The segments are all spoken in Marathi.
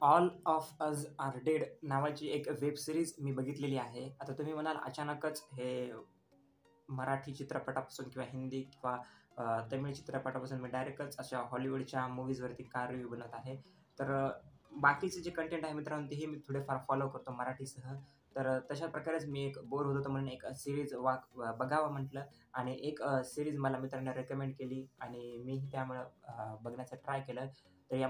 ऑल ऑफ अज आर डेड नावाची एक वेब सीरीज मी बघितलेली आहे. आता तुम्ही म्हणाल अचानकच हे मराठी चित्रपटापासून किंवा हिंदी किंवा तमिळ चित्रपटापासून मी डायरेक्टच अशा हॉलिवूडच्या मूव्हीजवरती का रिव्ह्यू बनत आहे. तर बाकीचे जे कंटेंट आहे मित्रांनो, तेही मी थोडेफार फॉलो करतो मराठीसह. तर तशा प्रकारेच मी एक बोर होत होतो म्हणून एक सीरीज बघावं म्हटलं आणि एक सीरीज मला मित्रांनी रेकमेंड केली आणि मीही त्यामुळं बघण्याचा ट्राय केलं. तर या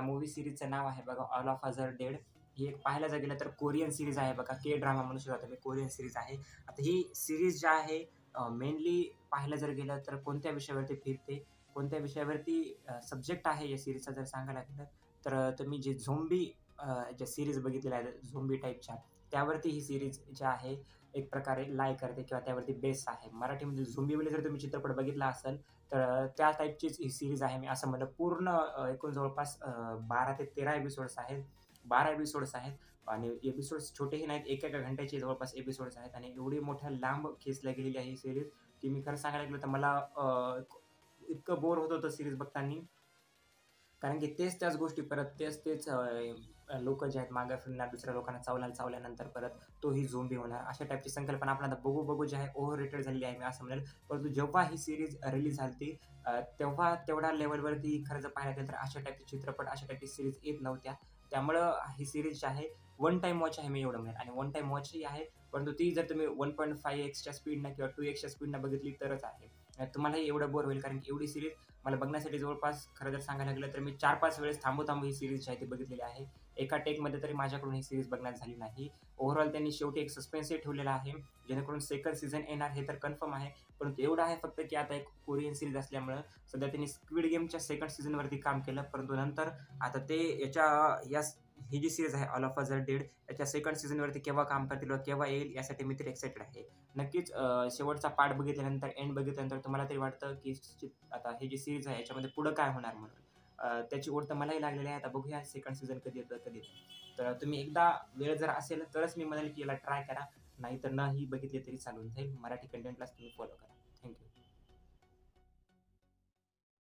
मूव्ही सीरीजचं नाव आहे बघा all of us are dead. ही एक पाहायला जर गेलं तर कोरियन सीरीज आहे बघा. के ड्रामा म्हणू शकता तुम्ही. कोरियन सीरीज आहे. आता ही सीरीज जी आहे मेनली पाहायला जर गेलं तर कोणत्या विषयावरती फिरते, कोणत्या विषयावरती सब्जेक्ट आहे या सीरीजचा जर सांगायला गेलं तर तुम्ही जे झोंबी ज्या सीरीज बघितलेल्या आहेत झोंबी टाईपच्या, त्यावरती ही सीरीज जी आहे एक प्रकारे लाय करते किंवा त्यावरती बेस आहे. मराठीमध्ये झोंबीवाले जर तुम्ही चित्रपट बघितला असेल तर त्या टाईपचीच ही सीरीज आहे. मी असं म्हणलं पूर्ण एकूण जवळपास 12 ते 13 एपिसोड्स आहेत. 12 एपिसोड्स आहेत आणि एपिसोड्स छोटेही नाहीत. एका घंट्याचे जवळपास एपिसोड्स आहेत आणि एवढी मोठ्या लांब खेचल्या गेलेली आहे ही सीरीज, की मी खरं सांगायला गेलं तर मला इतकं बोर होत होतं सीरीज बघताना. कारण की त्याच गोष्टी परत तेच जे आहेत मागे फिरणार, दुसऱ्या लोकांना चावल्यानंतर परत तोही झोंबी होणार. अशा टाईपची संकल्पना आपण आता बघू जी आहे ओव्हर रेटेड झालेली आहे, मी असं म्हणेल. परंतु जेव्हा ही सीरीज रिलीज झाली तेव्हा तेवढ्या लेव्हलवरती खरं जर पाहायला गेलं तर अशा टाईपचे चित्रपट, अशा टाईपची सीरीज येत नव्हत्या. त्यामुळं ही सीरीज जी आहे वन टाईम वॉच आहे मी एवढं म्हणेन आणि वन टाईम वॉचही आहे. परंतु ती जर तुम्ही 1.5x स्पीडनं किंवा 2x स्पीडनं बघितली तरच आहे. तुम्हालाही एवढं बोर होईल कारण की एवढी सीरीज मला बघण्यासाठी जवळपास खरं जर सांगायला गेलं तर मी 4-5 वेळेस थांबू ही सीरीज जी आहे ती बघितलेली आहे. एका टेकमध्ये तरी माझ्याकडून ही सीरीज बघण्यात झाली नाही. ओव्हरऑल त्यांनी शेवटी एक सस्पेन्सही ठेवलेला आहे, जेणेकरून सेकंड सीझन येणार हे तर कन्फर्म आहे. परंतु एवढं आहे फक्त की आता एक कोरियन सीरीज असल्यामुळं सध्या त्यांनी स्क्विड गेमच्या सेकंड सीझनवरती काम केलं. परंतु नंतर आता ते या ही जी सीरीज आहे all of us are dead याच्या सेकंड सीझनवरती केव्हा काम करतील किंवा केव्हा येईल यासाठी मी तरी एक्साइटेड आहे. नक्कीच शेवटचा पार्ट बघितल्यानंतर, एंड बघितल्यानंतर तुम्हाला तरी वाटतं की आता ही जी सीरीज आहे याच्यामध्ये पुढं काय होणार म्हणून. त्याची ओढ तर मलाही लागलेली आहे. आता बघूया सेकंड सीझन कधी येतं, कधी येतं. तर तुम्ही एकदा वेळ जर असेल तरच मी म्हणेल की याला ट्राय करा. नाहीतर नाही बघितली तरी चालून जाईल. मराठी कंटेंटलाच तुम्ही फॉलो करा.